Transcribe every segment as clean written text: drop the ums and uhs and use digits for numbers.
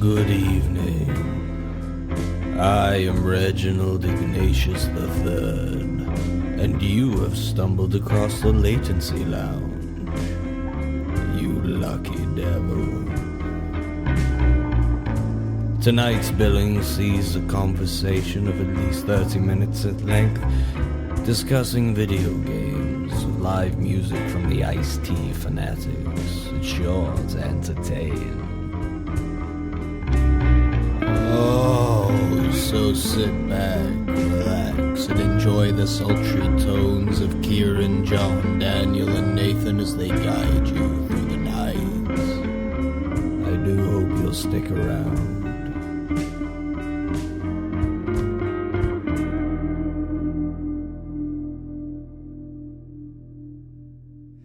Good evening. I am Reginald Ignatius III, and you have stumbled across the Latency Lounge. You lucky devil. Tonight's billing sees a conversation of at least 30 minutes at length, discussing video games, live music from the Iced Tea Fanatics. It's sure to entertain. So sit back, relax, and enjoy the sultry tones of Kieran, John, Daniel, and Nathan as they guide you through the night. I do hope you'll stick around.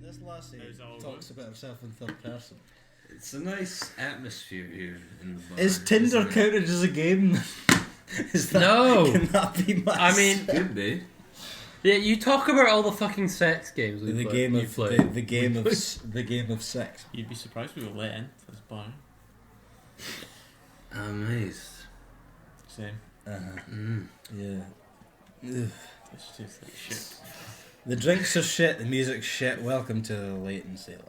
This lassie talks about herself in third person. It's a nice atmosphere here in the bar. Is Tinder counted as a game? Is that, No. Can that be my I mean, Could be. yeah, you talk about all the fucking sex games we the play. game we of play. the game of the game of sex. You'd be surprised we were let into this bar. Amazed. Same. Yeah. Ugh. It's just like shit. The drinks are shit. The music's shit. Welcome to the Latency Lounge.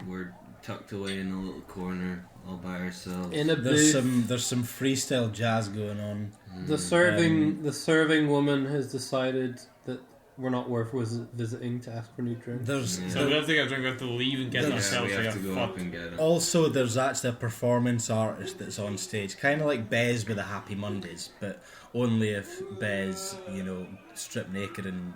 We're tucked away in a little corner, all by ourselves. In a There's booth, some freestyle jazz going on. the serving woman has decided that we're not worth visiting to ask for new drinks. There's So we have to get a drink, we have to leave and get Yeah, ourselves we like have a to go fuck. up and get it. also there's actually a performance artist that's on stage, kind of like Bez with the Happy Mondays, but only if Bez, stripped naked and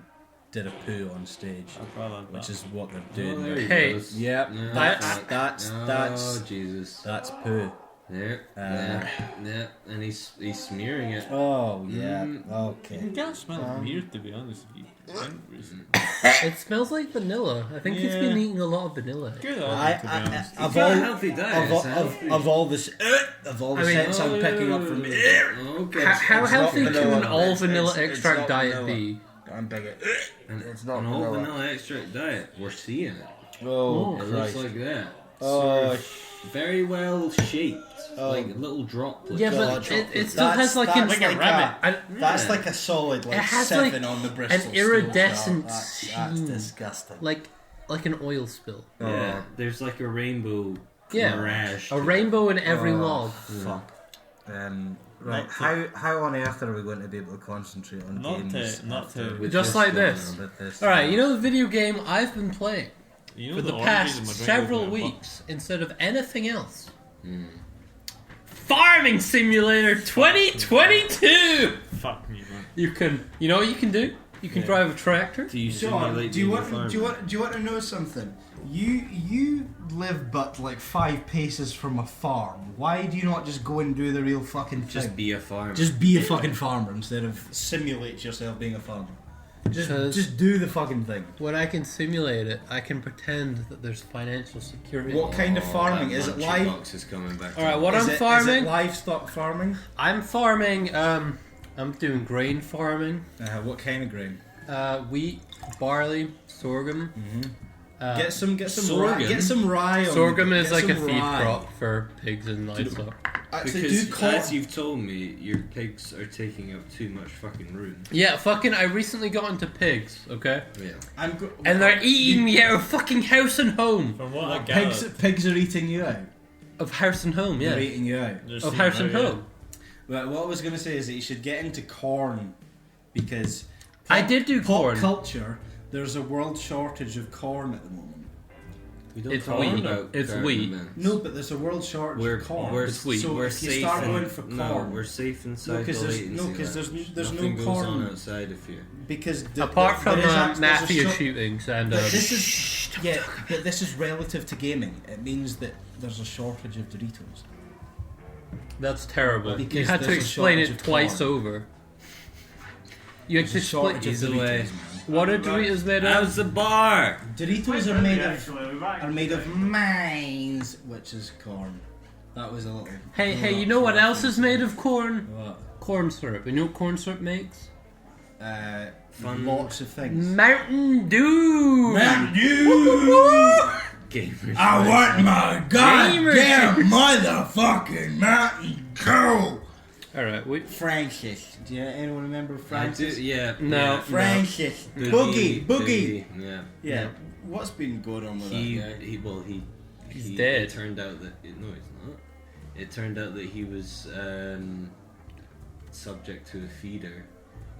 did a poo on stage, I'd rather have which that. is what they're Oh, doing. there he Hey. goes. Yep, No, that's Oh, Jesus. that's poo. There. Yeah. And he's smearing it. Oh yeah, You okay. can get a smell of weird, to be honest, if you drink recently. It smells like vanilla. I think he's Yeah. been eating a lot of vanilla. Good on him, to be honest. Of Got a all healthy diet. of all the I mean, scents I'm picking up from you, Okay. How It's healthy not can vanilla. an all vanilla It's extract not diet vanilla. be? I'm picking. It's not an all vanilla. vanilla extract diet. We're seeing it. Oh, It Christ. looks like that. Oh, Very well shaped. Oh. Like little droplets. Yeah, God, but it still that's- has like that's an like a rabbit. That's Yeah. like a solid It has 7 like on the Bristol. an iridescent That's sheen. disgusting. like an oil spill. Yeah, there's like a rainbow Yeah, mirage. a rainbow in every log. Fuck. Right, Not how on earth are we going to be able to concentrate on Not games? to- not after to- with Just like going this. on with this? All right, you know the video game I've been playing You know for the oranges in past my drink several opener, weeks instead of anything else. Farming Simulator 2022. Fuck me, man. You know what you can do? You can Yeah. drive a tractor. Do you John, simulate do you being a want farmer? do you want to know something? You live but like 5 paces from a farm. Why do you not just go and do the real fucking thing? Just be a farmer. Just be a fucking farmer instead of simulate yourself being a farmer. Just do the fucking thing. When I can simulate it, I can pretend that there's financial security. What kind of farming is it? Live? Box is coming back. All right, what Is I'm it farming? livestock farming? I'm farming. I'm doing grain farming. What kind of grain? Wheat, barley, sorghum. Get some sorghum? rye. Get some rye. On Sorghum the, is like a some feed rye. crop for pigs and livestock. Actually, Because do corn. as you've told me, your pigs are taking up too much fucking room. Yeah, fucking. I recently got into pigs. Okay, Yeah. and they're eating me out of fucking house and home. From what I Pigs. gathered, Pigs are eating you out. Of house and home, They're yeah. eating you out. they're Of seeing house and now, yeah. home. But what I was going to say is that you should get into corn because I did do pop corn. culture. There's a world shortage of corn at the moment. We don't It's talk wheat. about It's carbon wheat. bins. No, but there's a world shortage We're of corn. we're It's wheat. So we're if you safe start in, going for no, corn, we're safe inside No, 'cause the there's- latency. no, 'cause lounge. there's no Nothing goes corn. on outside of here. because Apart from there is there's a mafia shor- shootings and But this is but this is relative to gaming. It means that there's a shortage of Doritos. that's terrible. Because You had to there's a explain shortage it of twice corn. over. You had to There's a explain. shortage of Either way. Doritos, man. What are Doritos made of? How's the bar? Doritos are made of mines, which is corn. That was a little. Hey, you know what else is made of corn? What? Corn syrup. You know what corn syrup makes? Lots of things. Mountain Dew. Mountain Dew. gamers. I want my Gamers. motherfucking Mountain Dew. Alright, we... Francis. Do you anyone remember I do, Francis? yeah. No. yeah. Francis. Boogie. Boogie. Yeah. Yeah. What's been going on with He, that guy? He's he dead. It turned out that no, he's not. It turned out that he was subject to a feeder,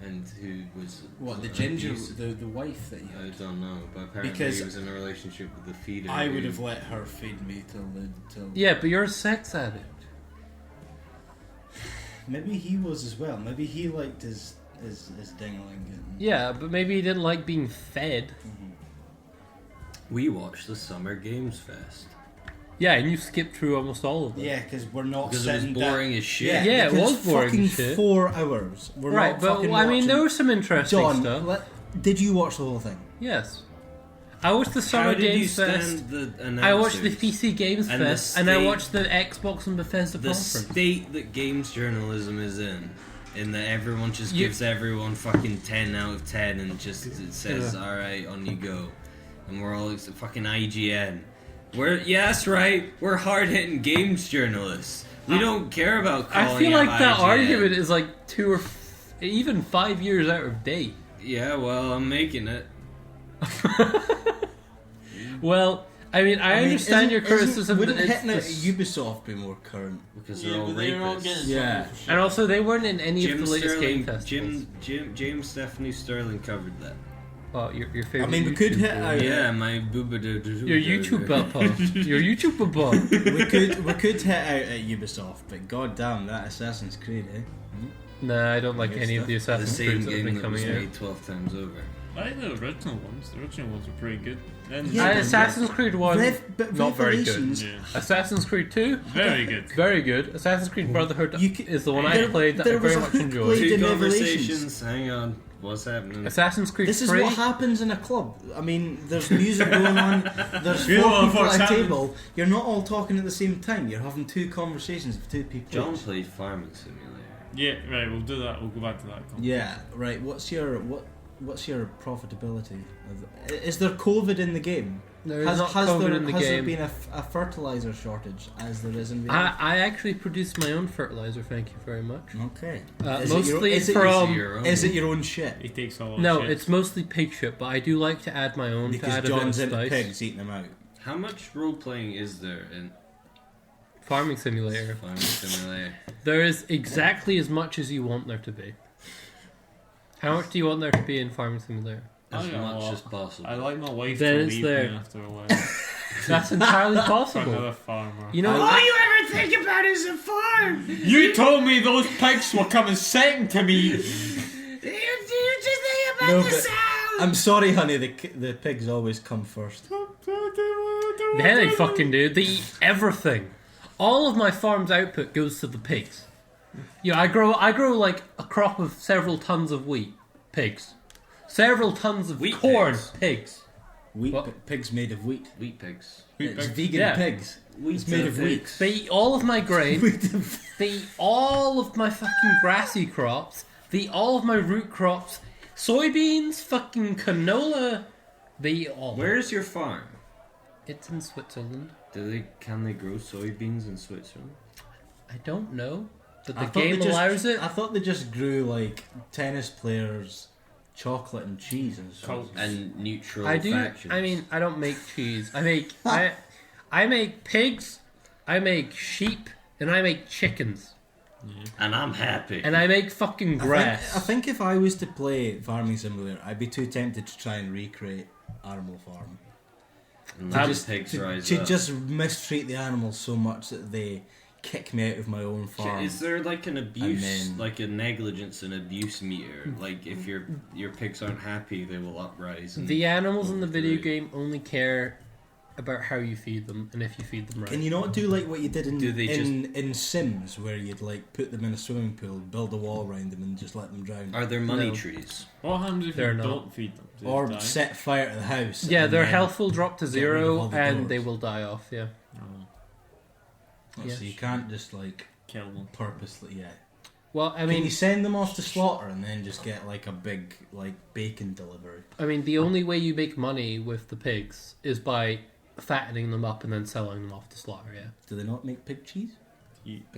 and who was What, the ginger, abusive. the wife that you I had? don't know, but apparently Because he was in a relationship with the feeder. I would who- have let her feed me till. Yeah, but you're a sex addict. Maybe he was as well. Maybe he liked his dingling. Yeah, but maybe he didn't like being fed. We watched the Summer Games Fest Yeah, and you skipped through almost all of them. Yeah, because we're not because it was sitting boring down. as shit. Yeah, it because was boring fucking as shit. 4 hours. We're Right, not but fucking I mean, there watching- was some interesting John, stuff. did you watch the whole thing? Yes. I watched the How Summer did you Games Fest. stand the I watched the announcers? PC Games And the Fest, and I state- watched the Xbox and Bethesda The conference. state that games journalism is in that everyone just You- gives everyone fucking 10 out of 10 and just it says, Yeah. alright, on you go. And we're all it's fucking IGN. That's right, we're hard hitting games journalists. We don't care about calling I feel out like that IGN. argument is like even 5 years out of date. Yeah, well, I'm making it. Well, I mean, I understand your criticism that Wouldn't it's hitting it at this- Ubisoft be more current? Because they're all rapists. Yeah. and also they weren't in any of Jim the latest game Sterling, festivals. James Stephanie Sterling covered that. Well, your favorite. I mean, we could YouTube hit boy. out- Yeah, my booba Your YouTube papa. Your YouTube papa. we could hit out at Ubisoft, but goddamn that Assassin's Creed, eh? Nah, I don't like Good any of the stuff. The Assassin's same Creed that have game been that was coming out. made 12 times over. I like the original ones. The original ones were pretty good. Then Yeah, Assassin's Creed 1, but not very good. Revelations- yeah, Assassin's Creed 2, very good. very good. Assassin's Creed Brotherhood You c- is the one I there- played that there I very was a much hook enjoyed. played- Two in conversations. Revelations. Hang on. What's happening? Assassin's Creed This is 3, what happens in a club. I mean, there's music going on. There's You know 4 people what's at a happening? table. You're not all talking at the same time. You're having 2 conversations with 2 people. John each. played Farming Simulator. Yeah, right. We'll do that. We'll go back to that. Yeah, right. What's your profitability? Is there COVID in the game? there is not COVID in the has there game. been a fertilizer shortage as there is in real I actually produce my own fertilizer, thank you very much. Okay. Mostly is it from... your own? Is it your own shit? He takes all. No, shit. it's mostly pig shit, but I do like to add my own to Because add John's a bit into of spice. pigs eating them out. How much role playing is there in Farming Simulator. Farming Simulator? There is exactly as much as you want there to be. How much do you want there to be in Farming Simulator? As I got a much lot. as possible. I like my wife Then to it's leave there. me after a while. That's entirely For possible. another farmer. You know, All you ever think about is a farm. You told me those pigs were coming second to me. You just think about No, the but- sound. I'm sorry, honey. The pigs always come first. yeah, they fucking do. They eat everything. All of my farm's output goes to the pigs. Yeah, I grow like a crop of several tons of wheat. Pigs. Several tons of Wheat corn. pigs. Pigs. Wheat What? pigs made of wheat. Wheat pigs. It's pigs. vegan Yeah. pigs. Wheat It's made of wheat. They eat all of my grain. Wheat of- They eat all of my fucking grassy crops. They eat all of my root crops. Soybeans, fucking canola. They eat all. Where's your farm? It's in Switzerland. Can they grow soybeans in Switzerland? I don't know. But I the thought they game just- allows it. I thought they just grew like tennis players, chocolate and cheese and stuff. Coke. And neutral I do. factions. I mean, I don't make cheese. I make I make pigs. I make sheep, and I make chickens, and I'm happy. and I make fucking grass. I think if I was to play Farming Simulator, I'd be too tempted to try and recreate Animal Farm. And I the just- pigs To, rise to up. just mistreat the animals so much that they kick me out of my own farm. Is there like an abuse, then- like a negligence and abuse meter? Like if your pigs aren't happy, they will uprise. And The animals in the video overthrow you. game only care about how you feed them and if you feed them right. Can you not do like what you did Do they in Sims, where you'd like put them in a swimming pool, build a wall around them, and just let them drown, Are there money No. trees? What happens if They're you not. don't feed them? Do they or die? set fire to the house? Yeah, and their then- health will drop to get rid of all zero the and doors. they will die off. Yeah. Oh, So Yes. you can't just like kill them. purposely. Yeah. Well, I Can mean, you send them off to slaughter and then just get like a big like bacon delivery? the only way you make money with the pigs is by fattening them up and then selling them off to slaughter. Yeah. Do they not make pig cheese?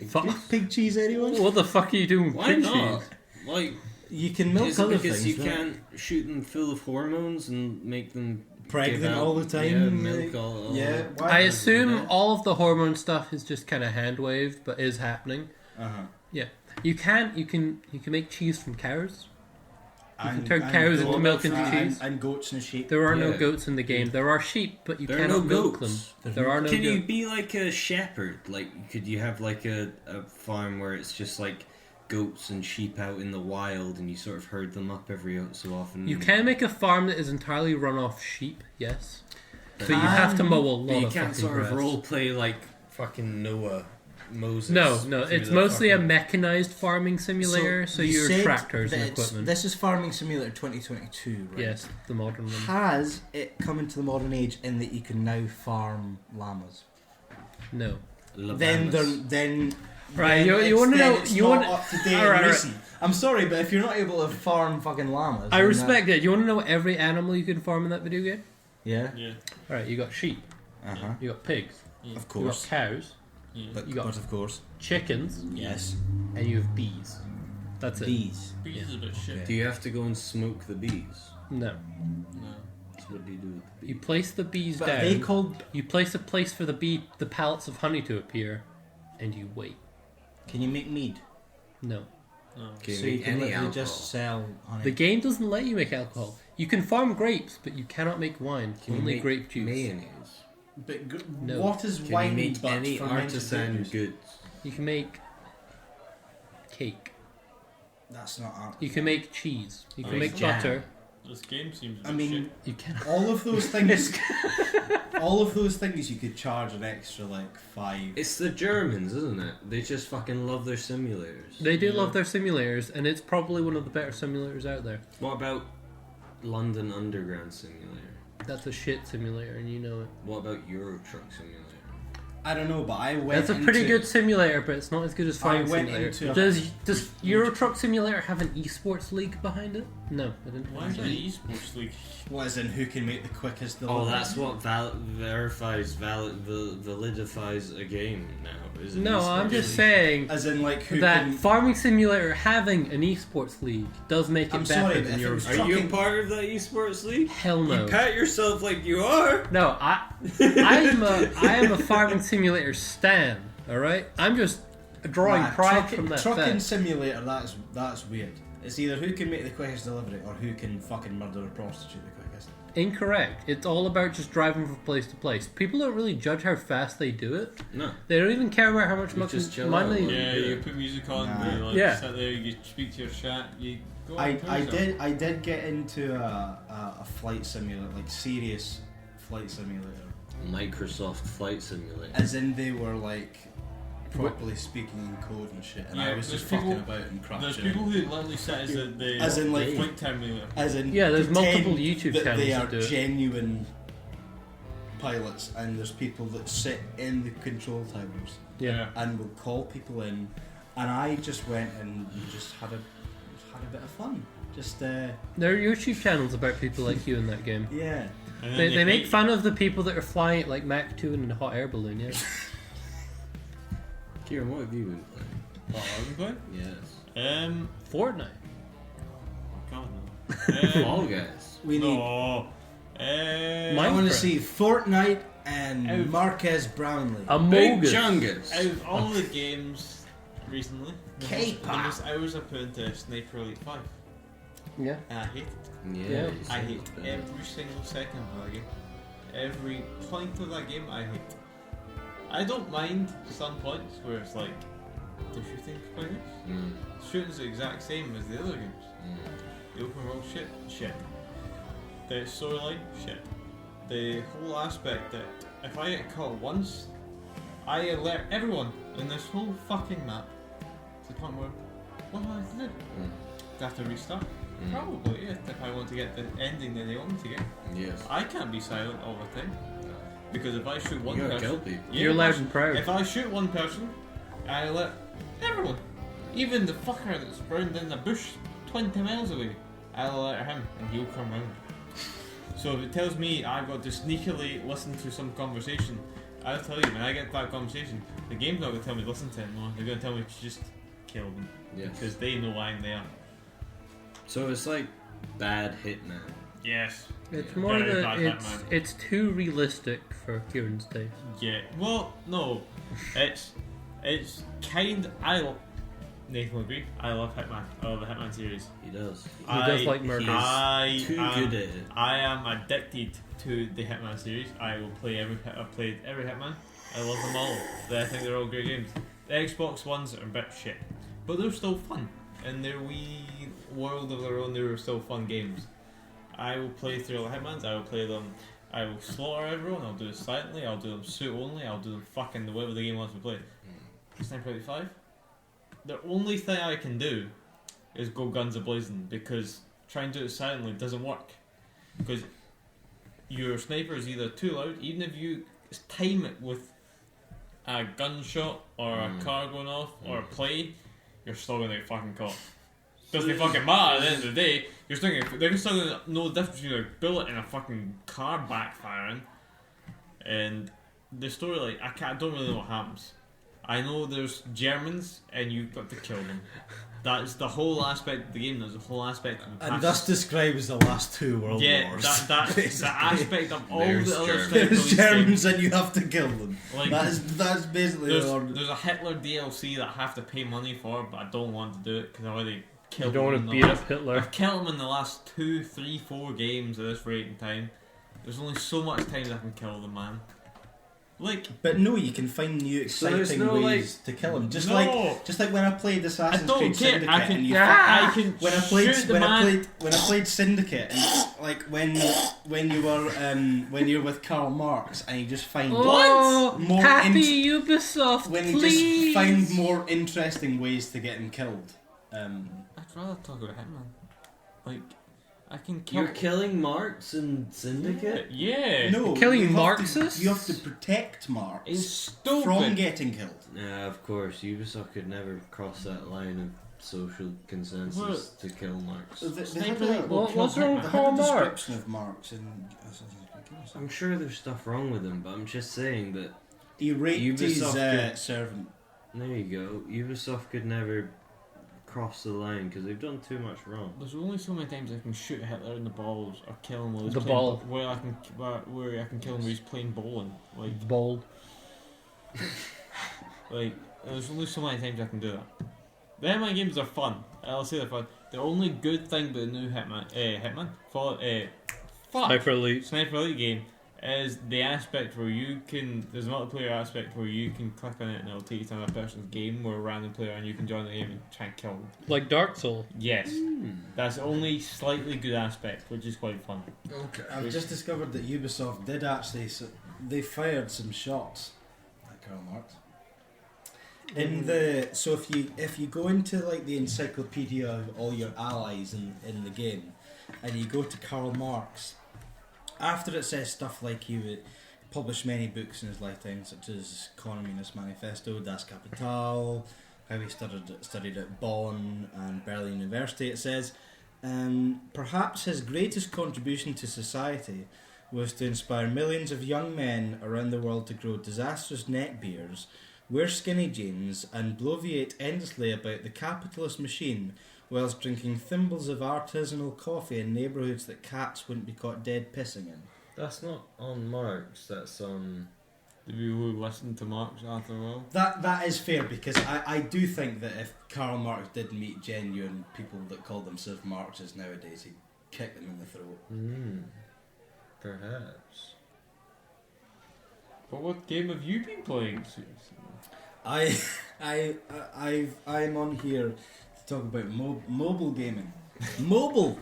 Fuck. Pig cheese, anyone? What the fuck are you doing with Why pig not? cheese? Like, You can milk is it other because things. you right? can't shoot them full of hormones and make them Pregnant give out- all the time. Yeah, milk all. Yeah. Why? I assume all of the hormone stuff is just kind of hand waved, but is happening. Uh-huh. You can make cheese from cows. You can turn cows into goat- milk into cheese. And goats and sheep. There are no Yeah. goats in the game. There are sheep, but you There are cannot no milk goats. them. There are no Can you goats. be like a shepherd? Like, could you have like a farm where it's just like goats and sheep out in the wild, and you sort of herd them up every so often? You can make a farm that is entirely run off sheep, yes. But you have to mow a lot But you of can't fucking sort grass. of role play like fucking Noah, Moses. No, through it's the mostly a fucking- mechanized farming simulator, so you your said tractors and that it's- equipment. This is Farming Simulator 2022, right? Yes, the modern one. Has it come into the modern age in that you can now farm llamas? No. Then Right, then you it's- wanna then know- it's you not wanna- up to date Alright, and alright. recent. I'm sorry, but if you're not able to farm fucking llamas, I then respect it. You want to know every animal you can farm in that video game? Yeah. Yeah. Alright, you got sheep, Uh-huh. you got pigs, Of you got course. cows, But You got- of course. chickens, Yes. and you have bees. That's it. Bees. Bees is a bit shit. Do you have to go and smoke the bees? No. No. So what do you do with the bees? You place the bees But down. are they called... You place a place for the pallets of honey to appear, and you wait. Can you make mead? No. No. Can you So you make can any literally alcohol? just sell honey. The game doesn't let you make alcohol. You can farm grapes, but you cannot make wine. Can you Only make grape juice. mayonnaise? But No. what is Can wine you make but any fermented artisan grape juice? goods? You can make cake. That's not art. You can make cheese. You can Make make jam. butter. This game seems a bit I mean, shit. You can. all of those things... all of those things you could charge an extra, like, 5... It's the Germans, isn't it? They just fucking love their simulators. They do Yeah. love their simulators, and it's probably one of the better simulators out there. What about London Underground Simulator? That's a shit simulator, and you know it. What about Euro Truck Simulator? I don't know, but I went That's a pretty into- good simulator, but it's not as good as Farming I went Simulator. into a- Does Euro Truck Simulator have an esports league behind it? No, it didn't. Why is it an esports league? What, as in who can make the quickest Oh, delivery? that's what validifies a game now, is it? No, I'm esports just league? saying As in, like, who that can... Farming Simulator having an esports league does make it I'm better sorry, but than if it Euro was- Truck. Are you a Trucking- part of that esports league? Hell no. You pat yourself like you are. No, I am a Farming Simulator stan. All right, I'm just drawing Nah, pride from that trucking fact. simulator, that's weird. It's either who can make the quickest delivery or who can fucking murder a prostitute the quickest. Incorrect. It's all about just driving from place to place. People don't really judge how fast they do it. No. They don't even care about how much You just chill money. out. Yeah, you put music on, Nah. you like Yeah. sit there, you speak to your chat, you go on I Twitter. did get into a flight simulator, like serious flight simulator. Microsoft Flight Simulator. As in they were like properly speaking in code and shit, and I Yeah, was there's just people- fucking about and crashing. There's people who literally sit as the As in, like- flight terminator. As in, Yeah, there's pretend multiple YouTube that channels they are that do it. genuine pilots, and there's people that sit in the control towers Yeah. and will call people in, and I just went and just had a bit of fun. Just There are YouTube channels about people like you in that game. yeah. And then They make hate- fun of the people that are flying it like Mach 2 in a hot air balloon. Yeah. Kieran, what have you been playing? What, I've been Yes. playing? Fortnite. Oh god no. Fall Guys. We need. No. I Minecraft. want to see Fortnite and Out. Marquez Brownlee. Big Amogus. Chungus. Out of all the games recently, the K-pop. most hours I put into Sniper Elite 5. Yeah. And I hate it. Yeah. you I said hate it's bad. every single second of that game. Every point of that game I hate. I don't mind some points where it's like the shooting's quite nice. Mm, Shooting's the exact same as the other games. mm. The open world shit. The storyline, shit. The whole aspect that if I get caught once, I alert everyone in this whole fucking map to the point where, what do I have to do? Mm. Do I have to restart? Mm. Probably, yeah, if I want to get the ending that they want me to get. Yes. I can't be silent all the time. Because if I shoot one You gotta person... kill people. Yeah, You're if I loud sh- and proud. If I shoot one person, I alert everyone. Even the fucker that's burned in the bush 20 miles away, I'll alert him and he'll come round. So if it tells me I've got to sneakily listen to some conversation, I'll tell you when I get to that conversation, the game's not going to tell me to listen to it anymore. They're going to tell me to just kill them. Yeah. Because they know I'm there. So it's like bad Hitman. Yes. It's Yeah. more Very that bad Hitman. it's too realistic for Kieran's taste. Yeah. Well, no. It's kind. Nathan will agree. I love Hitman. I love the Hitman series. He does. He does like murder. He's too good at it. I am addicted to the Hitman series. I will play I've played every Hitman. I love them all. I think they're all great games. The Xbox ones are a bit shit, but they're still fun. In their wee world of their own, they were still fun games. I will play through all the Hitmans. I will play them. I will slaughter everyone. I'll do it silently. I'll do them suit only. I'll do them fucking whatever the game wants me to play. Sniper Elite 5. The only thing I can do is go guns a-blazing, because trying to do it silently doesn't work. Because your sniper is either too loud, even if you time it with a gunshot or a car going off or a play, you're still gonna get fucking caught. Doesn't fucking matter at the end of the day. You're still gonna, they're still gonna know the difference between a bullet and a fucking car backfiring. And the story, like, I don't really know what happens. I know there's Germans and you've got to kill them. That's the whole aspect of the game. There's a whole aspect of the And this describes the last two world wars. That's the aspect of all There's the other Germans. Sniper There's Elite Germans games. and you have to kill them. Like, That's basically the order. there's a Hitler DLC that I have to pay money for, but I don't want to do it because I already You killed don't him. want to beat up Hitler. I've killed him in the last 2, 3, 4 games at this rate in time. There's only so much time I can kill the man. Like, But no, you can find new So there's exciting no, ways to kill him. Just No. like when I played I Assassin's don't Creed care. Syndicate, I can, and you I can when I played shoot the when man. I played Syndicate, and like when you were when you're with Karl Marx and you just find Oh, More happy Ubisoft, when you please. just find more interesting ways to get him killed. I'd rather talk about Hitman. Like, I can kill. You're killing Marks and Syndicate? Yeah. No, Killing you have to- Marxists? You have to protect Marx It's stupid. from getting killed. Yeah, of course. Ubisoft could never cross that line of social consensus to kill Marks. They Sniper had a- Elite will What- kill what's wrong Hitman. with they had Karl a Marx? description of Marx in Assassin's Creed. I'm sure there's stuff wrong with him, but I'm just saying that He raped his Ubisoft could- servant. there you go. Ubisoft could never cross the line because they've done too much wrong. There's only so many times I can shoot Hitler in the balls or kill him while he's The playing ball. where I can kill him while he's playing bowling. Like, Bold. there's only so many times I can do that. The Hitman games are fun. I'll say they're fun. The only good thing about the new Sniper Elite. Sniper Elite game is the aspect where you can. There's a multiplayer aspect where you can click on it and it'll take you to another person's game where a random player and you can join the game and try and kill them. Like Dark Soul. Yes, that's the only slightly good aspect, which is quite fun. Okay, I've just discovered that Ubisoft did actually. They fired some shots at Karl Marx. In the if you go into like the encyclopedia of all your allies in the game, and you go to Karl Marx, after it says stuff like he would publish many books in his lifetime, such as Communist Manifesto, Das Kapital, how he studied at Bonn and Berlin University, it says, perhaps his greatest contribution to society was to inspire millions of young men around the world to grow disastrous neck beards, wear skinny jeans, and bloviate endlessly about the capitalist machine whilst drinking thimbles of artisanal coffee in neighbourhoods that cats wouldn't be caught dead pissing in. That's not on Marks, that's on... The people who listen to Marx after a while. That is fair, because I do think that if Karl Marx did meet genuine people that call themselves Marxists nowadays, he'd kick them in the throat. Perhaps. But what game have you been playing? I'm on here to talk about mobile gaming. Mobile.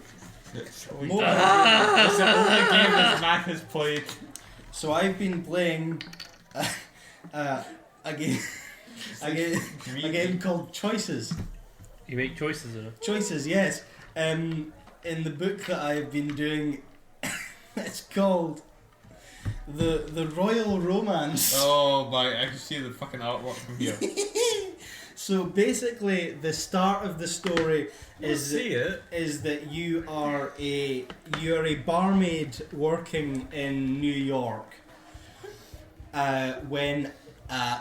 That's the only game that Mac has played. So I've been playing a game called Choices. You make choices in it. Choices, yes. In the book that I've been doing, it's called the Royal Romance. Oh my! I can see the fucking artwork from here. So basically, the start of the story is that you're a barmaid working in New York. When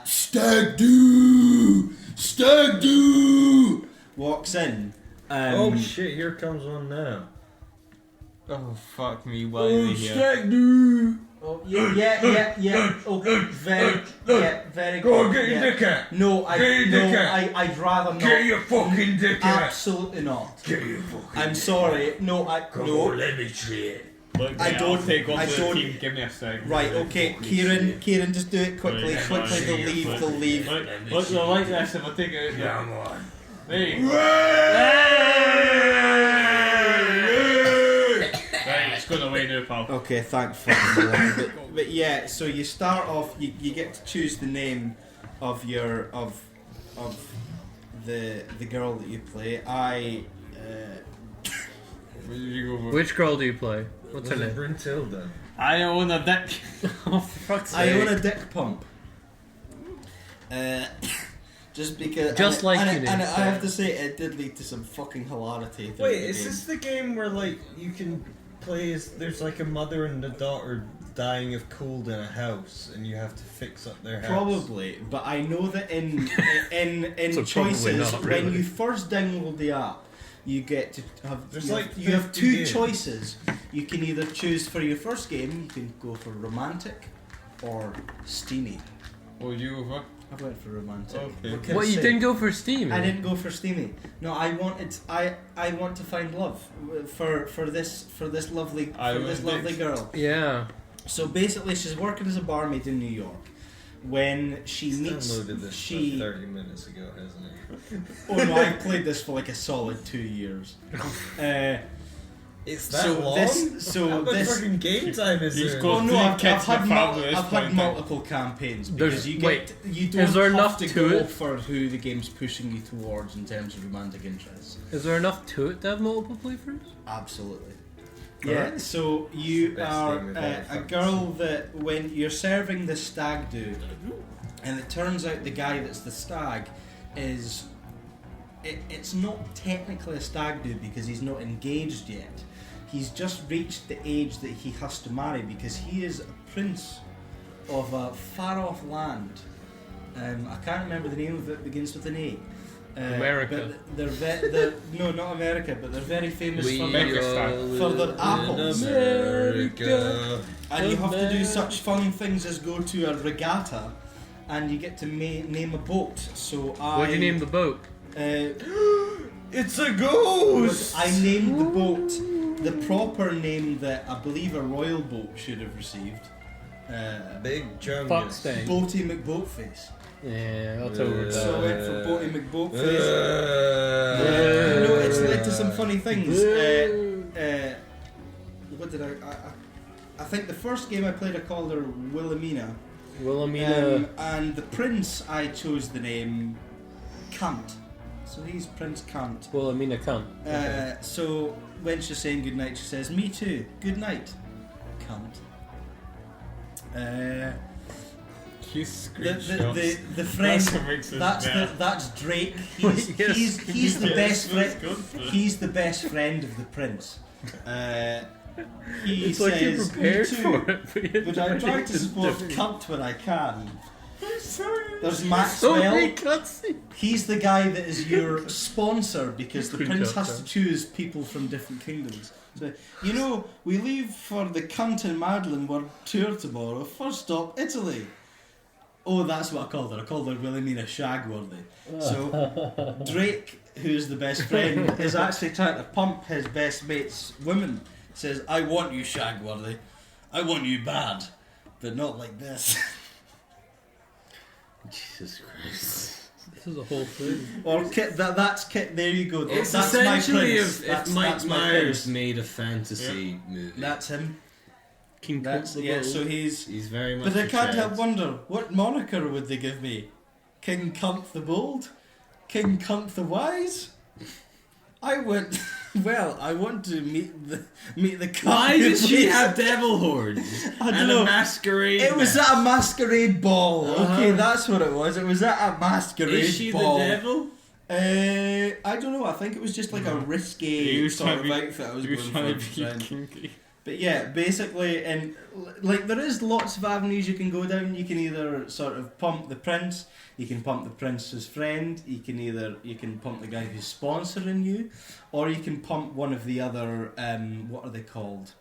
stag do walks in. Oh shit! Here comes one now. Oh fuck me! Why are they here? Stag do. Oh yeah. Okay, very good. Go on, get your dick out. No, Get your dick out. I'd rather not. Get your fucking dick out. Absolutely not. Get your fucking. I'm sorry. No, no. Let me try it. Look, I mate, don't- I'll take one I for the don't- team. Give me a second. Right, okay, Kieran, just do it quickly. Right, Quickly, right. they'll leave. Look, like this. If I take it out, Come on. Hey. Right, it's going away now, pal. Okay, thank fucking God. But yeah, so you start off. You get to choose the name of your of the girl that you play. Where did you go? Which girl do you play? What's her Was it name? Bruntilda? I own a dick. Oh, for fuck's I sake. own a dick pump. Just because. Just like and you it- did, and I so. have to say, it did lead to some fucking hilarity. throughout Wait, the is game. this the game where like you can play as there's like a mother and a daughter dying of cold in a house and you have to fix up their house? Probably, but I know that in So probably choices not, when really. you first download the app, you get to have There's you like have, you have 50 two games. choices. You can either choose for your first game, you can go for romantic or steamy. Oh, you over? I went for romantic. Okay. What can I What, you say? didn't go for Steam? I didn't go for steamy. No, I want to find love for this lovely girl. Yeah. So basically, she's working as a barmaid in New York. When she He's meets, downloaded this she. 30 minutes ago, hasn't he? Oh no, I played this for like a solid 2 years. It's that So long? this- so How much this- fucking game time is He's there? got- Oh no, three I've kids had in the family at this I've point had in time. multiple campaigns There's- because you wait, don't is there have enough to to go it? for who the game's pushing you towards in terms of romantic interests. Is there enough to it to have multiple playthroughs? Absolutely. Alright. Yeah, so you Best are game we've ever a fucking girl that when you're serving the stag do, and it turns out the guy that's the stag is. It's not technically a stag do because he's not engaged yet. He's just reached the age that he has to marry because he is a prince of a far off land. I can't remember the name of it, begins with an A. America. But they're no, not America, but they're very famous for their, all for their apples. America. And you have to do such fun things as go to a regatta, and you get to name a boat. So What'd you name the boat? It's a ghost! I named the boat the proper name that I believe a royal boat should have received. Big Jungus. Fuck Sting. Boaty McBoatface. Yeah, I'll tell you So I that. went for Boaty McBoatface. You know, it's led to some funny things. What did I think the first game I played I called her Wilhelmina. Wilhelmina. And the prince I chose the name Cunt. So he's Prince Cunt. Wilhelmina cunt. So when she's saying goodnight, she says, "Me too. Good night, cunt." You screenshots. The friend That's what makes it that's Drake. Wait, yes. He's the best friend. He's He's the best friend of the prince. He It's like you're says, prepared "Me too, for it, but you're but I try trying to support do it. cunt when I can." There's So Maxwell. many cutscenes. He's the guy that is your sponsor because the prince Screenshot, has to choose people from different kingdoms. So, you know, we leave for the Cunt and Madeline World Tour tomorrow. First stop, Italy. Oh, that's what I called her. I called her Wilhelmina Shagworthy. So, Drake, who's the best friend, is actually trying to pump his best mate's woman. Says, "I want you, Shagworthy. I want you bad, but not like this." Jesus Christ. This is a whole thing. Or Kit, that's Kit. There you go. It's that's essentially my prince. if That's Mike my Myers prince. made a fantasy movie. That's him. King That's Kong the yeah. Boat. So he's. He's very much. But I a can't child. help wonder what moniker would they give me? King Cunt the Bold, King Cunt the Wise. I went. Well, I want to meet the cat. Why who does she plays- have devil horns? I don't and know. a masquerade. It was mask? at a masquerade ball. Okay, Uh-huh. that's what it was. It was at a masquerade Is she ball. the devil? I don't know. I think it was just like a He risque was sort trying of to be- outfit I was He was going trying to for. be at the time. kinky. But yeah, basically, and like there is lots of avenues you can go down. You can either sort of pump the prince, you can pump the prince's friend, you can pump the guy who's sponsoring you, or you can pump one of the other what are they called?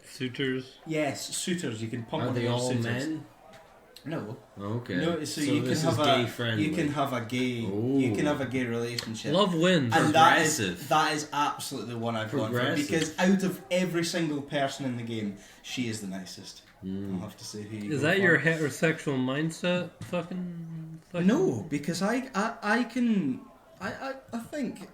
Suitors. Yes, suitors. You can pump. Are one they of those all suitors. men? No. Okay. No, so you can this have is a gay friendly. you can have a gay you can have a gay relationship. Love wins. And Progressive. that is absolutely the one I've gone for Progressive. because out of every single person in the game, she is the nicest. Mm. I'll have to say who you Is go that for. your heterosexual mindset? Fucking. No, because I can I think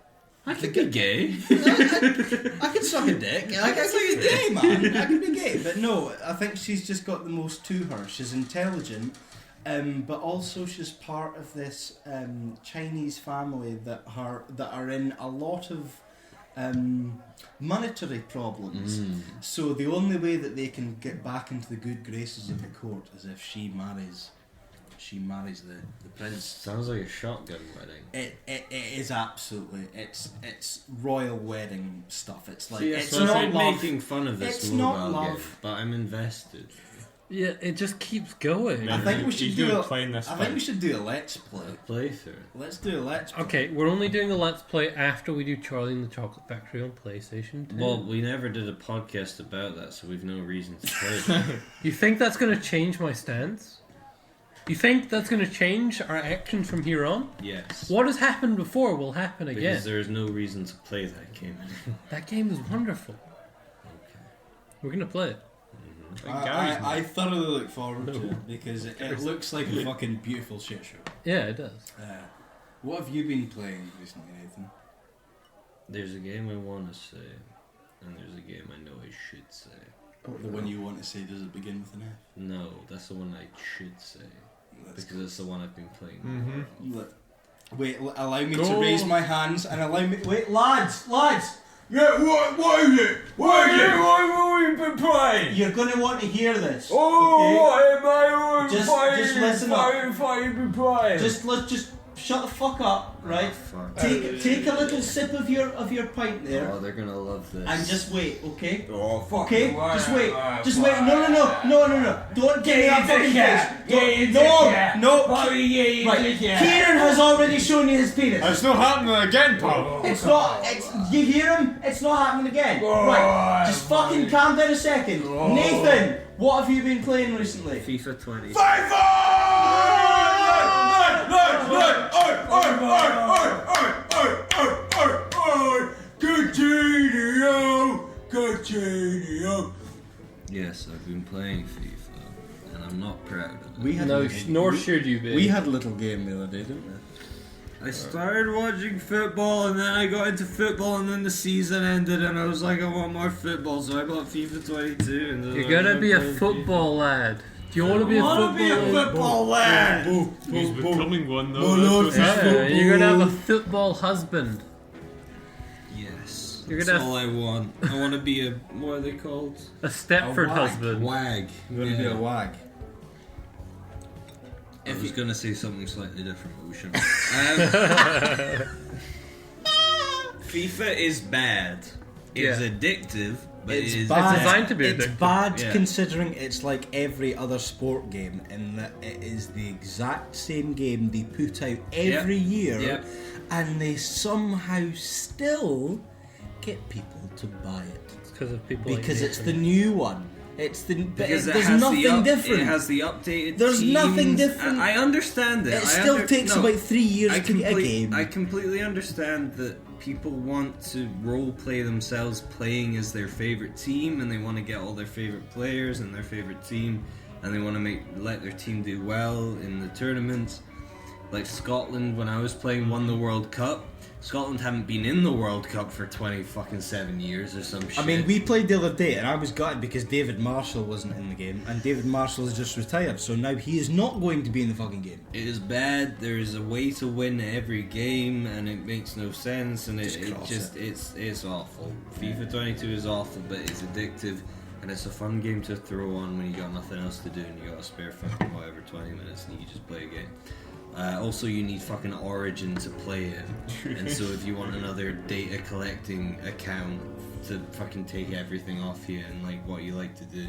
I could be gay. I can suck a dick. I can be gay, man. I can be gay, but no, I think she's just got the most to her. She's intelligent, but also she's part of this Chinese family that are in a lot of monetary problems. Mm. So the only way that they can get back into the good graces of the court is if she marries the prince. Sounds like a shotgun wedding. It is absolutely it's royal wedding stuff. It's like See, it's so not I'm love. making fun of this It's mobile not game, love. but I'm invested. Yeah, it just keeps going. I think we should He's do gonna a- play in this I think we fight. should do a let's play. Playthrough. Let's do a let's play. Okay, we're only doing a Let's Play after we do Charlie and the Chocolate Factory on PlayStation 2. Well, we never did a podcast about that, so we've no reason to play it. You think that's going to change my stance? You think that's going to change our actions from here on? Yes. What has happened before will happen again. Because there is no reason to play that game anymore. That game is wonderful. Okay. We're going to play it. I thoroughly look forward to it because it looks like a fucking beautiful shit show. Yeah, it does. What have you been playing recently, Nathan? There's a game I want to say, and there's a game I know I should say. The one you want to say, does it begin with an F? No, that's the one I should say. Let's Because it's the one I've been playing. Mm-hmm. Wait, allow me to Go. raise my hands and allow me. Wait, lads! Yeah, what is it? What have you been playing? You're gonna want to hear this. What am I Just listen up. What have you been playing? Just shut the fuck up, right? Fuck. Take a little sip of your pint there, Oh, they're gonna love this. and just wait, okay? Oh, fuck. Okay, just wait. No. Don't give me that fucking face. No. Right. Kieran has already shown you his penis. It's not happening again, pal. It's not. You hear him? It's not happening again. Right. Just fucking calm down a second. Nathan, what have you been playing recently? FIFA 20. Yes, I've been playing FIFA, and I'm not proud of it. Nor should you be. We had a little game the other day, didn't we? I started watching football, and then I got into football, and then the season ended, and I was like, I want more football, so I bought FIFA 22. And then You're I gonna started be a playing football lad. Do you want to be a football lad? lad. He's becoming one though. Lord, That's what's Yeah, you're gonna have a football husband. FIFA. Yes, You're that's gonna- all I want. I want to be a, what are they called? A Stepford A wag. husband. Wag. You're gonna be a wag. I was going to say something slightly different, but we shouldn't. FIFA is bad. It's Yeah. addictive, but It's it is bad. It's designed to be It's addictive. bad Yeah. considering it's like every other sport game in that it is the exact same game they put out every year, Yep. and they somehow still get people to buy it It's because of people because like it's Nathan. the new one. It's the Because there's nothing different. It has the updated. There's teams. nothing different. I understand it. It I still takes no, about 3 years I to get a complete- game. I completely understand that people want to role play themselves playing as their favorite team, and they want to get all their favorite players and their favorite team, and they want to let their team do well in the tournaments. Like Scotland, when I was playing, won the World Cup. Scotland haven't been in the World Cup for 7 years or some shit. I mean, we played the other day, and I was gutted because David Marshall wasn't in the game, and David Marshall has just retired, so now he is not going to be in the fucking game. It is bad. There is a way to win every game, and it makes no sense, and it's awful. FIFA 22 is awful, but it's addictive, and it's a fun game to throw on when you got nothing else to do, and you got a spare fucking 20 minutes, and you just play a game. Also, you need fucking Origin to play it, and so if you want another data collecting account to fucking take everything off you and like what you like to do,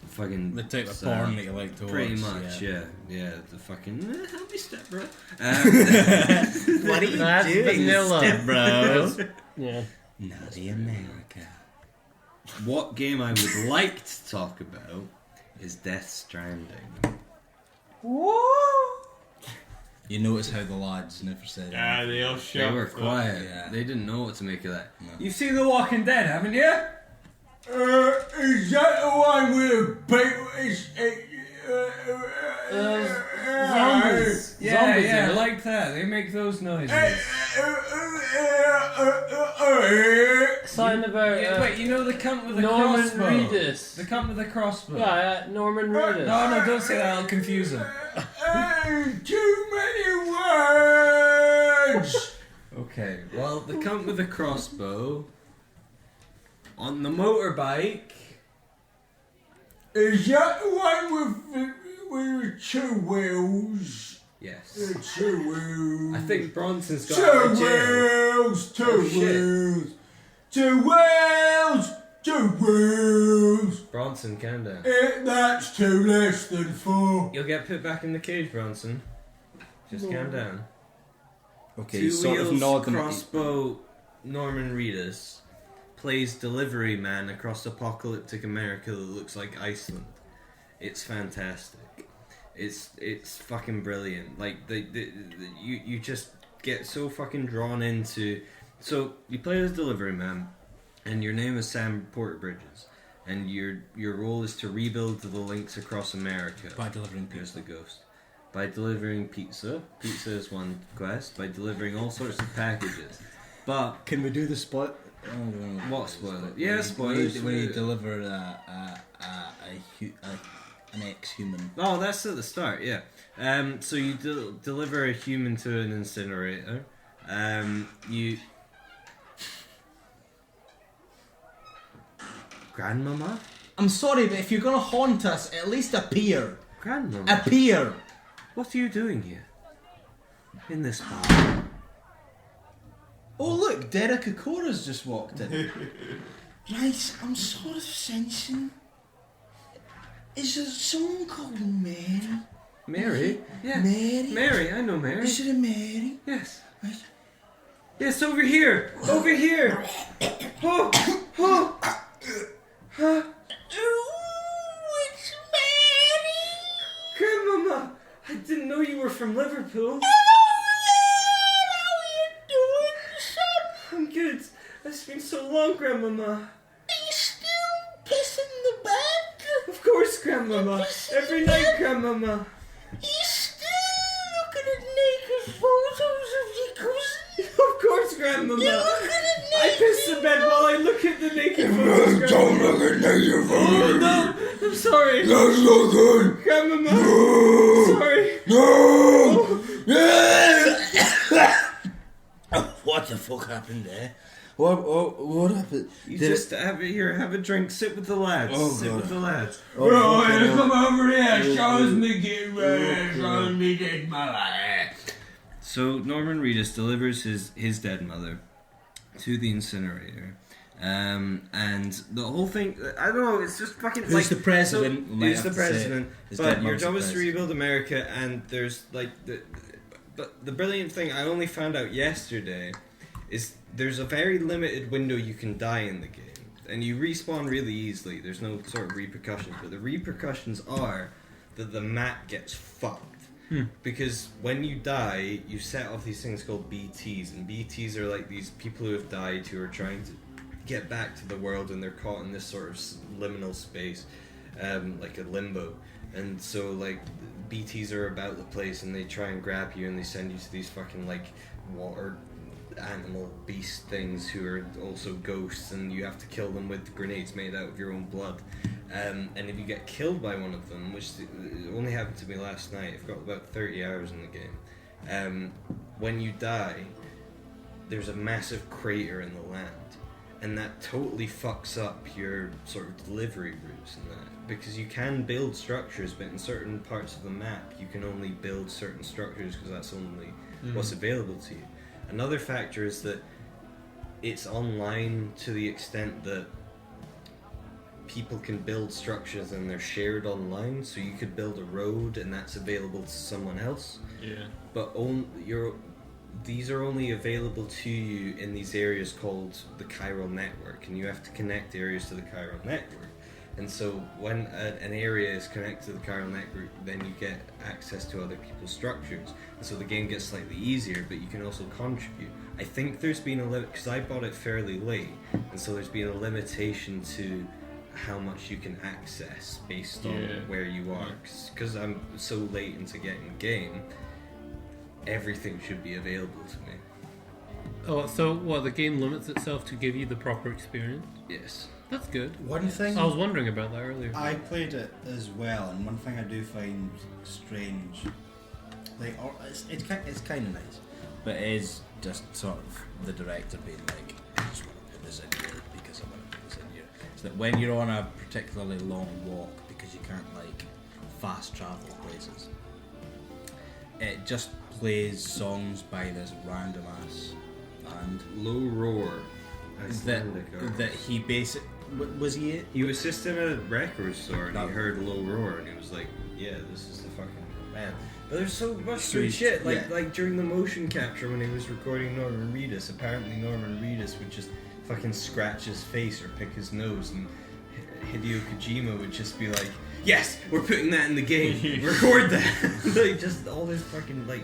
fucking The type of porn that you like to watch. pretty much, yeah. The fucking help me step, bro. What are you That's doing, vanilla. step bro? Yeah. Naughty America. What game I would like to talk about is Death Stranding. You notice how the lads never said Ah, anything. they all They shut were up. quiet. Yeah. They didn't know what to make of that. No. You've seen The Walking Dead, haven't you? Is that the one with Zombies. Yeah, Zombies yeah, in it. like that. They make those noises. Something about Wait, you know the cunt with the Norman crossbow? Reedus. The cunt with the crossbow. Norman Reedus. No, don't say that. I'll confuse him. Too many words. Okay, well, the cunt with the crossbow on the motorbike. Is that the one with two wheels? Yes. Two wheels. I think Bronson's got out of jail. wheels. Oh, shit. Two wheels. Bronson, calm down. That's two less than four. You'll get put back in the cage, Bronson. Just calm down. Okay, Two he's sort of wheels, nodding. crossbow, Norman Reedus plays delivery man across apocalyptic America that looks like Iceland. It's fantastic. It's fucking brilliant. Like you just get so fucking drawn into. So you play as delivery man, and your name is Sam Porter Bridges, and your role is to rebuild the links across America. By delivering Here's pizza. the ghost. By delivering pizza. Pizza is one quest. By delivering all sorts of packages. But Can we do the split? what spoiler? Yeah, spoilers. When you deliver an ex-human. Oh, that's at the start, yeah. So you deliver a human to an incinerator. You... Grandmama? I'm sorry, but if you're gonna haunt us, at least appear. Grandmama? Appear. What are you doing here? In this bar? Oh look, Derek Okora's just walked in. Right, I'm sort of sensing. Is there someone called Mary? Mary? Yeah. Mary? Mary, I know Mary. Is it a Mary? Yes. Right. Yes, over here! Over here! Oh! Oh! Huh? Ooh, it's Mary! Grandmama! I didn't know you were from Liverpool. How you doing, son? I'm good. It's been so long, Grandmama. Are you still pissing the bed? Of course, Grandmama. Every night, Grandmama. Are you still looking at naked photos of your cousin? Of course, Grandmama. You're looking at naked I piss the bed while I look at the naked photos, Don't Grandmama. look at naked Oh, photos. no. I'm sorry. That's not good. Grandmama. No. Sorry. No. What the fuck happened there? What happened? You Did just have it here. Have a drink. Sit with the lads. Oh, Sit God. with the lads. Right, come over here. Show me get ready. Show me dead mother. So Norman Reedus delivers his dead mother to the incinerator. And the whole thing, I don't know, it's just fucking Who's like... the president? So, Might who's have the to say president? his But dead your mum's job the is to president. rebuild America, and there's like... But the brilliant thing I only found out yesterday is there's a very limited window you can die in the game. And you respawn really easily. There's no sort of repercussions. But the repercussions are that the map gets fucked. Because when you die, you set off these things called BTs. And BTs are like these people who have died who are trying to get back to the world, and they're caught in this sort of liminal space, like a limbo. And so, like, BTs are about the place and they try and grab you and they send you to these fucking like water animal beast things who are also ghosts, and you have to kill them with grenades made out of your own blood. And if you get killed by one of them, which it only happened to me last night, I've got about 30 hours in the game, when you die, there's a massive crater in the land, and that totally fucks up your sort of delivery routes and that, because you can build structures, but in certain parts of the map you can only build certain structures because that's only what's available to you. Another factor is that it's online to the extent that people can build structures and they're shared online, so you could build a road and that's available to someone else. Yeah. But these are only available to you in these areas called the chiral network, and you have to connect areas to the chiral network. And so when an area is connected to the chiral network, then you get access to other people's structures. And so the game gets slightly easier, but you can also contribute. I think there's been a limit, because I bought it fairly late, and so there's been a limitation to how much you can access based on where you are. Because I'm so late into getting the game, everything should be available to me. Oh, so what? The game limits itself to give you the proper experience? Yes. That's good. One thing I was wondering about that earlier. I played it as well, and one thing I do find strange, like, or it's kind of nice, but it is just sort of the director being like, I just want to put this in here because I want to put this in here. So that when you're on a particularly long walk, because you can't like fast travel places, it just plays songs by this random ass band. Low Roar. That he basically was he? He was just in a record store and No. he heard Low Roar and he was like, yeah, this is the fucking man. But there's so much Sweet. good shit. Like Yeah. like during the motion capture when he was recording Norman Reedus, apparently Norman Reedus would just fucking scratch his face or pick his nose, and Hideo Kojima would just be like, yes, we're putting that in the game. Record that. Like just all this fucking like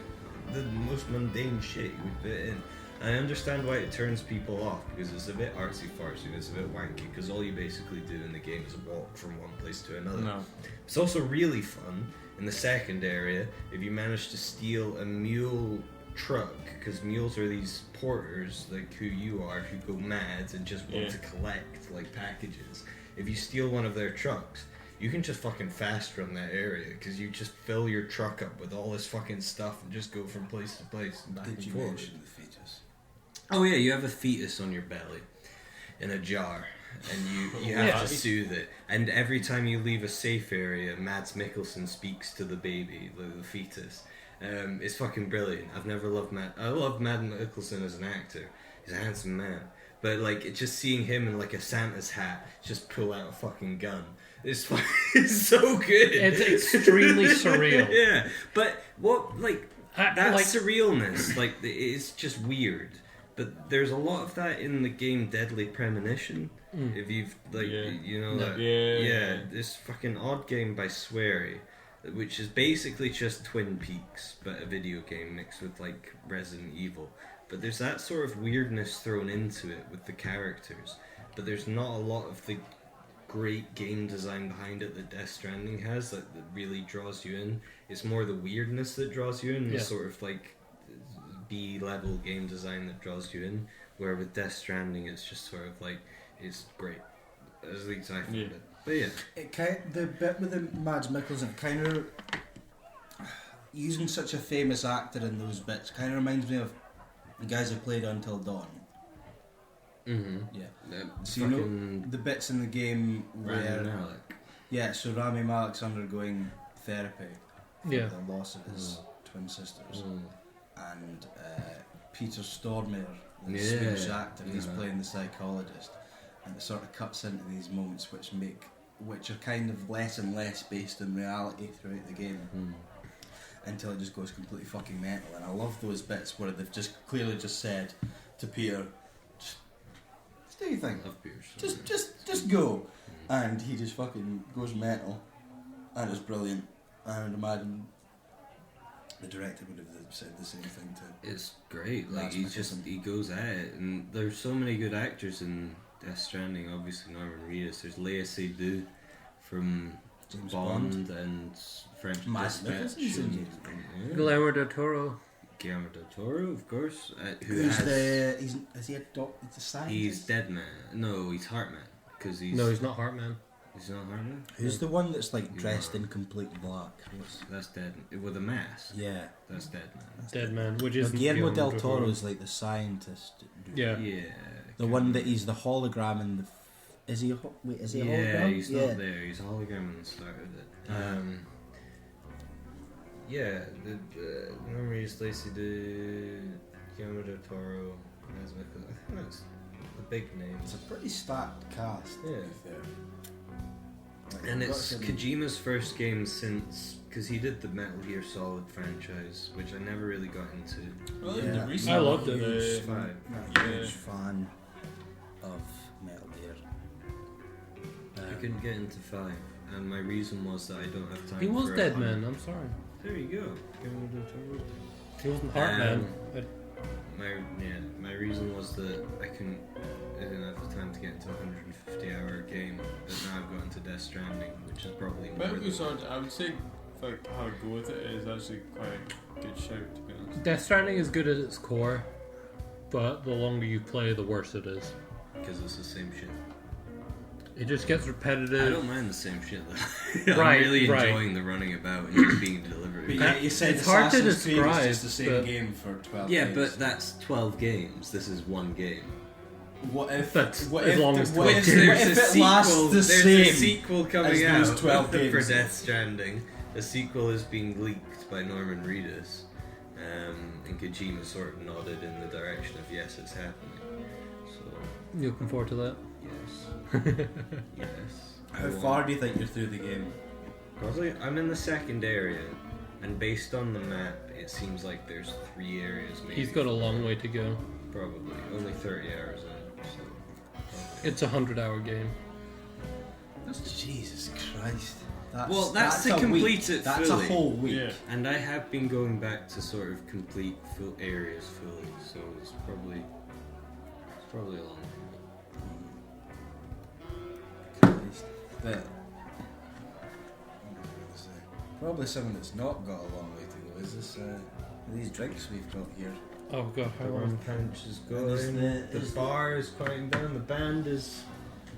the most mundane shit he would put in. I understand why it turns people off, because it's a bit artsy-fartsy, it's a bit wanky, because all you basically do in the game is walk from one place to another. No. It's also really fun in the second area if you manage to steal a mule truck, because mules are these porters, like who you are, who go mad and just want to collect like packages. If you steal one of their trucks, you can just fucking fast run that area, because you just fill your truck up with all this fucking stuff and just go from place to place and back Did and you forth. mention the fetus? Oh yeah, you have a fetus on your belly in a jar, and you have to soothe it. And every time you leave a safe area, Mads Mikkelsen speaks to the baby, the fetus. It's fucking brilliant. I've never loved I love Mads Mikkelsen as an actor. He's a handsome man. But like, just seeing him in like a Santa's hat just pull out a fucking gun. It's so good. It's extremely surreal. Yeah, but what that like- surrealness, like it's just weird. But there's a lot of that in the game Deadly Premonition. If you've you know that, this fucking odd game by Swery, which is basically just Twin Peaks, but a video game mixed with like Resident Evil. But there's that sort of weirdness thrown into it with the characters. But there's not a lot of the great game design behind it that Death Stranding has that really draws you in. It's more the weirdness that draws you in, the sort of like B-level game design that draws you in, where with Death Stranding it's just sort of like, it's great. At least I find it. But yeah. The bit with the Mads Mikkelsen kind of using such a famous actor in those bits kind of reminds me of the guys who played Until Dawn. Mm-hmm. Yeah. So you know the bits in the game where so Rami Malek's undergoing therapy for the loss of his twin sisters, and Peter Stormare, the Swedish actor, he's playing the psychologist, and it sort of cuts into these moments which are kind of less and less based in reality throughout the game. Until it just goes completely fucking mental. And I love those bits where they've just clearly just said to Peter, just do your thing. Just go. And he just fucking goes mental. And it's brilliant. And I would imagine the director would have said the same thing to... It's great. Like, That's he goes at it. And there's so many good actors in Death Stranding. Obviously Norman Reedus. There's Lea Seydoux from James Bond and French Matt Dispatch. Nicholson's in and- James Bond. yeah. Guillermo del Toro. Guillermo del Toro, of course. Who's the? Is he a He's a scientist. He's Dead Man. No, he's Heartman. Because he's. No, he's not Heartman. He's not Heartman? Who's the one that's like dressed in complete black? That's Dead. With a mask. Yeah. That's Dead Man. Dead Man, which No, is Guillermo del Toro is like the scientist. Dude. Yeah. Yeah. The one that he's the hologram in the. Is he a wait? Is he a hologram? Yeah, he's not there. He's a hologram in the start of it. Yeah, remember he's Lacey the Guillermo del Toro. I think that's the big name. It's a pretty stacked cast. Yeah. Like, And we've it's got some- Kojima's first game since, because he did the Metal Gear Solid franchise, which I never really got into. Well, Yeah, the recent I loved it. huge Five. not a Yeah. huge fan of Metal Gear. I couldn't get into 5, and my reason was that I don't have time. He was for Dead a- Man. I'm sorry. There you go. Guillermo del Toro. He wasn't Heartman. My reason was that I didn't have the time to get into a 150-hour game, but now I've got into Death Stranding, which is probably more Metal than- Gear Solid, I would say, like, how I go with it is actually quite a good shout, to be honest. Death Stranding is good at its core, but the longer you play, the worse it is. because it's the same shit. It just gets I repetitive. don't mind the same shit though. Right, I'm really right. enjoying the running about and just being delivered. But yeah, you said It's hard to Assassin's Creed describe, is just the same but- game for 12 Yeah, days. but that's 12 games. This is one game. What if? That's what as if? long the- as what 12 if, games. what if it lasts the There's same? a sequel coming as those out 12 for games. Death Stranding. The sequel is being leaked by Norman Reedus, and Kojima sort of nodded in the direction of yes, it's happening. So You looking forward to that? yes, yes. How far do you think you're through the game? Probably, I'm in the second area, and based on the map, it seems like there's 3 areas. Maybe He's got a long way to go. Probably only 30 hours in. So probably. It's a 100-hour game. Jesus Christ. Well, that's to a complete week. it That's fully. a whole week. Yeah. And I have been going back to sort of complete full areas fully, so it's probably a long Christ. But probably someone that's not got a long way to go is this these drinks we've got here. Oh god, how The long? rum punch is And is going. the- The is bar is quieting down. The band is.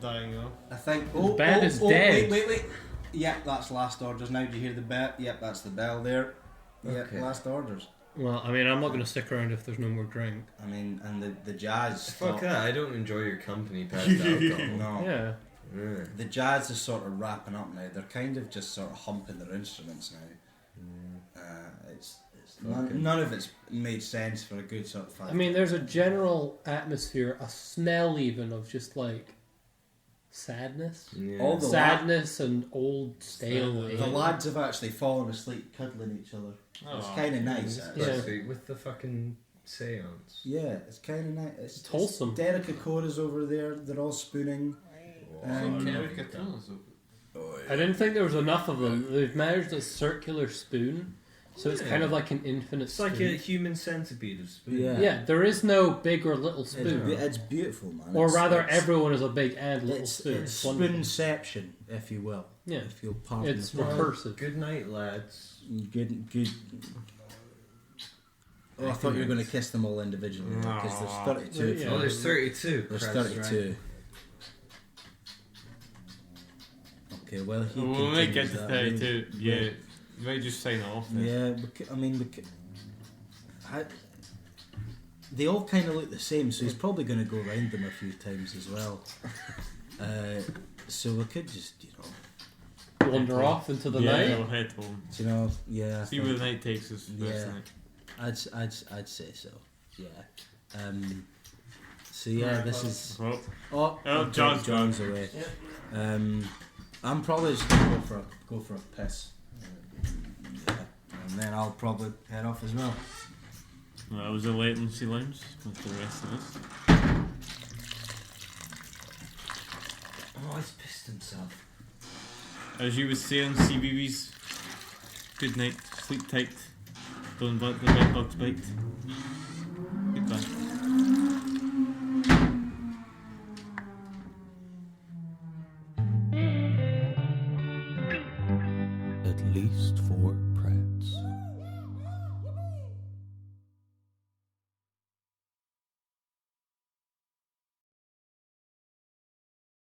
Dying off. I think. The band is dead. Wait. Yep, that's last orders. Now do you hear the bell? Yep, that's the bell there. Yep, Okay. last orders. Well, I mean, I'm not going to stick around if there's no more drink. I mean, and the jazz. Fuck stop- that! I don't enjoy your company past alcohol. No. Yeah. Yeah. The jazz is sort of wrapping up now. They're kind of just sort of humping their instruments now. It's none of it's made sense for a good sort of 5. I mean, there's a general atmosphere, a smell even of just like sadness. Yeah. All the Sadness and old stale The the ale. lads have actually fallen asleep cuddling each other. It's Aw. kind of nice. It's Actually. Yeah. perfect with the fucking seance. Yeah, it's kind of nice. It's wholesome. Derek Akora's over there. They're all spooning. Kerry Catullus. I didn't think there was enough of them. They've managed a circular spoon, so it's kind of like an infinite It's spoon. like a human centipede of spoon. Yeah. Yeah, there is no big or little spoon. It's beautiful, man. Or rather, it's, everyone is a big and little it's, spoon. it's One thing. spoonception, if you will. Yeah. If you'll pardon It's the pun. recursive. Good night, lads. Good. Oh, I thought you were going to kiss them all individually because there's 32. Yeah. Oh, there's 32. There's Christ, 32. right. Okay, well, he We might get continues to that. 32. Yeah. You might just sign off then. Yeah, I mean, they all kind of look the same, so he's probably going to go around them a few times as well. So we could just, Wander off into the Yeah. night. We'll head home. yeah. I See think- where the night takes us. Yeah. I'd say so. Yeah. So yeah, this is. Well, Oh, okay, John's away. I'm probably just gonna go for a piss. Yeah. And then I'll probably head off as well. that was a Latency Lounge with the rest of us. Oh, he's pissed himself. As you would say on CBBS, good night, sleep tight, don't let the bed bugs bite. Goodbye. at least 4 Pratts.